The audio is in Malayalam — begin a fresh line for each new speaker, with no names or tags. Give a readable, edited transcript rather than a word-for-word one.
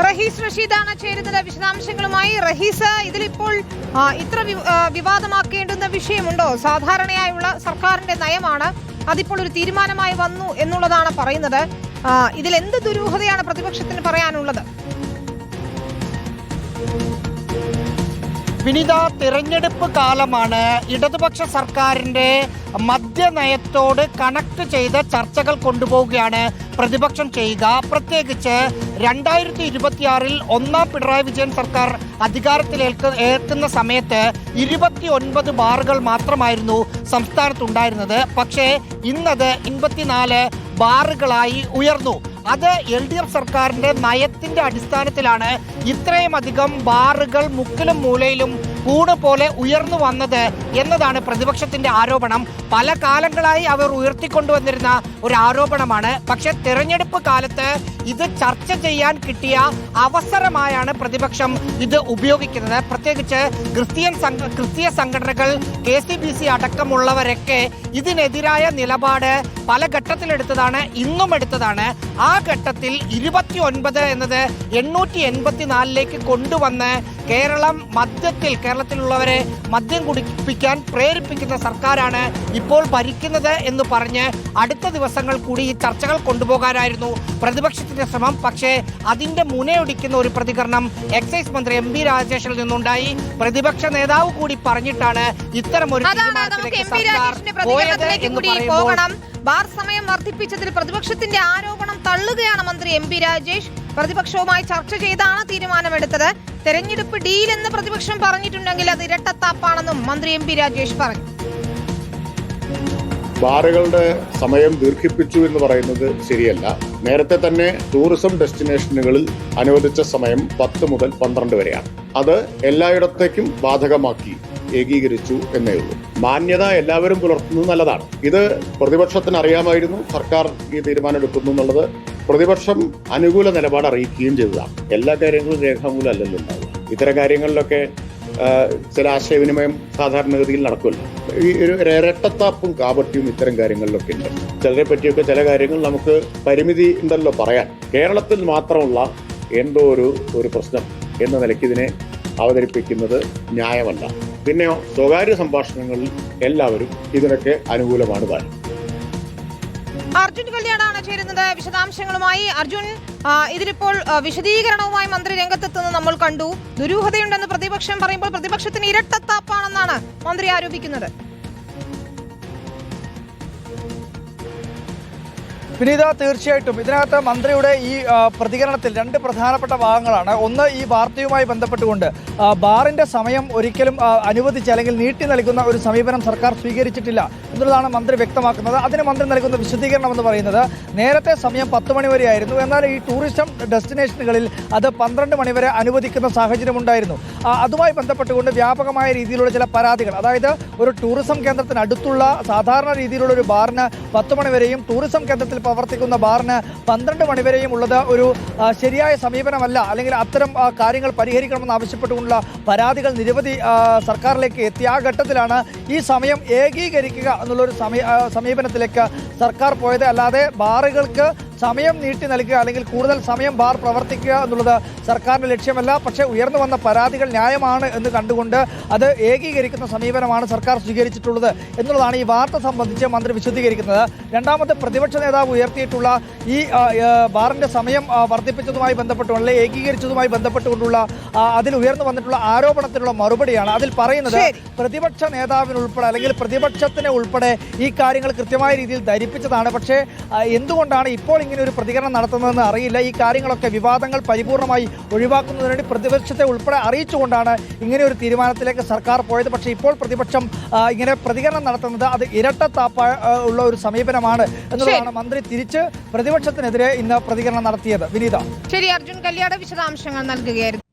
റഹീസ് റഷീദാണ് ചേരുന്നത് വിശദാംശങ്ങളുമായി. റഹീസ്, ഇതിലിപ്പോൾ ഇത്ര വിവാദമാക്കേണ്ടുന്ന വിഷയമുണ്ടോ? സാധാരണയായുള്ള സർക്കാരിന്റെ നയമാണ്, അതിപ്പോൾ ഒരു തീരുമാനമായി വന്നു എന്നുള്ളതാണ് പറയുന്നത്. ഇതിൽ എന്ത് ദുരൂഹതയാണ് പ്രതിപക്ഷത്തിന് പറയാനുള്ളത്?
വിനിത, തിരഞ്ഞെടുപ്പ് കാലമാണ്. ഇടതുപക്ഷ സർക്കാരിന്റെ മദ്യനയത്തോട് കണക്ട് ചെയ്ത് ചർച്ചകൾ കൊണ്ടുപോവുകയാണ് പ്രതിപക്ഷം ചെയ്യുക. പ്രത്യേകിച്ച് 2026 ഒന്നാം പിണറായി വിജയൻ സർക്കാർ അധികാരത്തിലേൽക്കുന്ന സമയത്ത് 29 ബാറുകൾ മാത്രമായിരുന്നു സംസ്ഥാനത്തുണ്ടായിരുന്നത്. പക്ഷേ ഇന്നത് 54 ബാറുകളായി ഉയർന്നു. അത് LDF സർക്കാരിന്റെ നയത്തിന്റെ അടിസ്ഥാനത്തിലാണ് ഇത്രയും അധികം ബാറുകൾ മുക്കിലും മൂലയിലും കൂട് പോലെ ഉയർന്നു വന്നത് എന്നതാണ് പ്രതിപക്ഷത്തിന്റെ ആരോപണം. പല കാലങ്ങളായി അവർ ഉയർത്തിക്കൊണ്ടുവന്നിരുന്ന ഒരു ആരോപണമാണ്. പക്ഷെ തെരഞ്ഞെടുപ്പ് കാലത്ത് ഇത് ചർച്ച ചെയ്യാൻ കിട്ടിയ അവസരമായാണ് പ്രതിപക്ഷം ഇത് ഉപയോഗിക്കുന്നത്. പ്രത്യേകിച്ച് ക്രിസ്തീയ സംഘടനകൾ, KCBC അടക്കമുള്ളവരൊക്കെ ഇതിനെതിരായ നിലപാട് പല ഘട്ടത്തിലെടുത്തതാണ്, ഇന്നും എടുത്തതാണ്. ആ ഘട്ടത്തിൽ 29 എന്നത് 884 കൊണ്ടുവന്ന് കേരളത്തിലുള്ളവരെ മദ്യം കുടിപ്പിക്കാൻ പ്രേരിപ്പിക്കുന്ന സർക്കാരാണ് ഇപ്പോൾ ഭരിക്കുന്നത് എന്ന് പറഞ്ഞ് അടുത്ത ദിവസങ്ങൾ കൂടി ഈ ചർച്ചകൾ കൊണ്ടുപോകാനായിരുന്നു പ്രതിപക്ഷത്തിന്റെ ശ്രമം. പക്ഷേ അതിന്റെ മുനയൊടിക്കുന്ന ഒരു പ്രതികരണം എക്സൈസ് മന്ത്രി MP രാജേഷിൽ നിന്നുണ്ടായി. പ്രതിപക്ഷ നേതാവ് കൂടി പറഞ്ഞിട്ടാണ് ഇത്തരമൊരു തീരുമാനത്തിലേക്ക് സർക്കാർ പോയത് എന്ന് പറയുമ്പോൾ
ബാർ സമയം വർദ്ധിപ്പിച്ചതിൽ പ്രതിപക്ഷത്തിന്റെ ആരോപണം തള്ളുകയാണ് മന്ത്രി MP രാജേഷ്. പ്രതിപക്ഷവുമായി ചർച്ച ചെയ്താണ് തീരുമാനമെടുത്തത്. തെരഞ്ഞെടുപ്പ് ഡീൽ എന്ന് പ്രതിപക്ഷം പറഞ്ഞിട്ടുണ്ടെങ്കിൽ അത് ഇരട്ടത്താപ്പാണെന്നും മന്ത്രി MP രാജേഷ് പറഞ്ഞു.
ബാറുകളുടെ സമയം ദീർഘിപ്പിച്ചു എന്ന് പറയുന്നത് ശരിയല്ല. നേരത്തെ തന്നെ ടൂറിസം ഡെസ്റ്റിനേഷനുകളിൽ അനുവദിച്ച സമയം 10 മുതൽ 12 വരെയാണ്. അത് എല്ലായിടത്തേക്കും ബാധകമാക്കി ഏകീകരിച്ചു എന്നേ ഉള്ളൂ. മാന്യത എല്ലാവരും പുലർത്തുന്നത് നല്ലതാണ്. ഇത് പ്രതിപക്ഷത്തിന് അറിയാമായിരുന്നു സർക്കാർ ഈ തീരുമാനം എടുക്കുന്നു എന്നുള്ളത്. പ്രതിപക്ഷം അനുകൂല നിലപാട് അറിയിക്കുകയും ചെയ്തതാണ്. എല്ലാ കാര്യങ്ങളും രേഖാമൂലമല്ലല്ലോ ഉണ്ടാവുക. ഇത്തരം കാര്യങ്ങളിലൊക്കെ ചില ആശയവിനിമയം സാധാരണഗതിയിൽ നടക്കുമല്ലോ. ഈ ഒരു ഇരട്ടത്താപ്പും കാപട്യവും ഇത്തരം കാര്യങ്ങളിലൊക്കെ ഉണ്ട്. ചിലരെ പറ്റിയൊക്കെ ചില കാര്യങ്ങൾ നമുക്ക് പരിമിതി ഉണ്ടല്ലോ പറയാൻ. കേരളത്തിൽ മാത്രമുള്ള എന്തോ ഒരു പ്രശ്നം എന്ന നിലയ്ക്ക് ഇതിനെ അവതരിപ്പിക്കുന്നത് ന്യായമല്ല. പിന്നെയോ സ്വകാര്യ സംഭാഷണങ്ങളിൽ എല്ലാവരും ഇതിനൊക്കെ അനുകൂലമാണ് താനും.
അർജുൻ കല്യാണാണ് ചേരുന്നത് വിശദാംശങ്ങളുമായി. അർജുൻ, ഇതിലിപ്പോൾ വിശദീകരണവുമായി മന്ത്രി രംഗത്തെത്തുന്നത് നമ്മൾ കണ്ടു. ദുരൂഹതയുണ്ടെന്ന് പ്രതിപക്ഷം പറയുമ്പോൾ പ്രതിപക്ഷത്തിന് ഇരട്ടത്താപ്പാണെന്നാണ് മന്ത്രി ആരോപിക്കുന്നത്.
വിനീത, തീർച്ചയായിട്ടും ഇതിനകത്ത് മന്ത്രിയുടെ ഈ പ്രതികരണത്തിൽ 2 പ്രധാനപ്പെട്ട ഭാഗങ്ങളാണ്. ഒന്ന്, ഈ വാർത്തയുമായി ബന്ധപ്പെട്ടുകൊണ്ട് ബാറിന്റെ സമയം ഒരിക്കലും അനുവദിച്ച് അല്ലെങ്കിൽ നീട്ടി നൽകുന്ന ഒരു സമീപനം സർക്കാർ സ്വീകരിച്ചിട്ടില്ല എന്നുള്ളതാണ് മന്ത്രി വ്യക്തമാക്കുന്നത്. അതിന് മന്ത്രി നൽകുന്ന വിശദീകരണം എന്ന് പറയുന്നത്, നേരത്തെ സമയം 10 മണി വരെയായിരുന്നു. എന്നാൽ ഈ ടൂറിസം ഡെസ്റ്റിനേഷനുകളിൽ അത് 12 മണി വരെ അനുവദിക്കുന്ന സാഹചര്യമുണ്ടായിരുന്നു. അതുമായി ബന്ധപ്പെട്ടുകൊണ്ട് വ്യാപകമായ രീതിയിലുള്ള ചില പരാതികൾ, അതായത് ഒരു ടൂറിസം കേന്ദ്രത്തിനടുത്തുള്ള സാധാരണ രീതിയിലുള്ള ഒരു ബാറിന് 10 മണി വരെയും ടൂറിസം കേന്ദ്രത്തിൽ പ്രവർത്തിക്കുന്ന ബാറിന് 12 മണി വരെയും ഉള്ളത് ഒരു ശരിയായ സമീപനമല്ല, അല്ലെങ്കിൽ അത്തരം കാര്യങ്ങൾ പരിഹരിക്കണമെന്ന് ആവശ്യപ്പെട്ടുകൊണ്ടുള്ള പരാതികൾ നിരവധി സർക്കാരിലേക്ക് എത്തി. ആ ഘട്ടത്തിലാണ് ഈ സമയം ഏകീകരിക്കുക എന്നുള്ളൊരു സമീപനത്തിലേക്ക് സർക്കാർ പോയത്. അല്ലാതെ ബാറുകൾക്ക് സമയം നീട്ടി നൽകുക അല്ലെങ്കിൽ കൂടുതൽ സമയം ബാർ പ്രവർത്തിക്കുക എന്നുള്ളത് സർക്കാരിന്റെ ലക്ഷ്യമല്ല. പക്ഷേ ഉയർന്നു വന്ന പരാതികൾ ന്യായമാണ് എന്ന് കണ്ടുകൊണ്ട് അത് ഏകീകരിക്കുന്ന സമീപനമാണ് സർക്കാർ സ്വീകരിച്ചിട്ടുള്ളത് എന്നുള്ളതാണ് ഈ വാർത്ത സംബന്ധിച്ച് മന്ത്രി വിശദീകരിക്കുന്നത്. രണ്ടാമത്, പ്രതിപക്ഷ നേതാവ് ഉയർത്തിയിട്ടുള്ള ഈ ബാറിന്റെ സമയം വർദ്ധിപ്പിച്ചതുമായി ബന്ധപ്പെട്ടുള്ള ഏകീകരിച്ചതുമായി ബന്ധപ്പെട്ടുകൊണ്ടുള്ള അതിൽ ഉയർന്നു വന്നിട്ടുള്ള ആരോപണത്തിനുള്ള മറുപടിയാണ്. അതിൽ പറയുന്നത്, പ്രതിപക്ഷ നേതാവിനുൾപ്പെടെ അല്ലെങ്കിൽ പ്രതിപക്ഷത്തിന് ഉൾപ്പെടെ ഈ കാര്യങ്ങൾ കൃത്യമായ രീതിയിൽ ധരിപ്പിച്ചതാണ്. പക്ഷേ എന്തുകൊണ്ടാണ് ഇപ്പോൾ ഇങ്ങനെ ഒരു പ്രതികരണം നടത്തുന്നതെന്ന് അറിയില്ല. ഈ കാര്യങ്ങളൊക്കെ വിവാദങ്ങൾ പരിപൂർണമായി ഒഴിവാക്കുന്നതിന് വേണ്ടി പ്രതിപക്ഷത്തെ ഉൾപ്പെടെ അറിയിച്ചുകൊണ്ടാണ് ഇങ്ങനെ ഒരു തീരുമാനത്തിലേക്ക് സർക്കാർ പോയത്. പക്ഷേ ഇപ്പോൾ പ്രതിപക്ഷം ഇങ്ങനെ പ്രതികരണം നടത്തുന്നത് അത് ഇരട്ടത്താപ്പ ഉള്ള ഒരു സമീപനമാണ് എന്നുള്ളതാണ് മന്ത്രി തിരിച്ച് പ്രതിപക്ഷത്തിനെതിരെ ഇന്ന് പ്രതികരണം നടത്തിയത്. വിനീത,
ശരി, അർജുൻ കല്യാട് വിശദാംശങ്ങൾ നൽകുകയായിരുന്നു.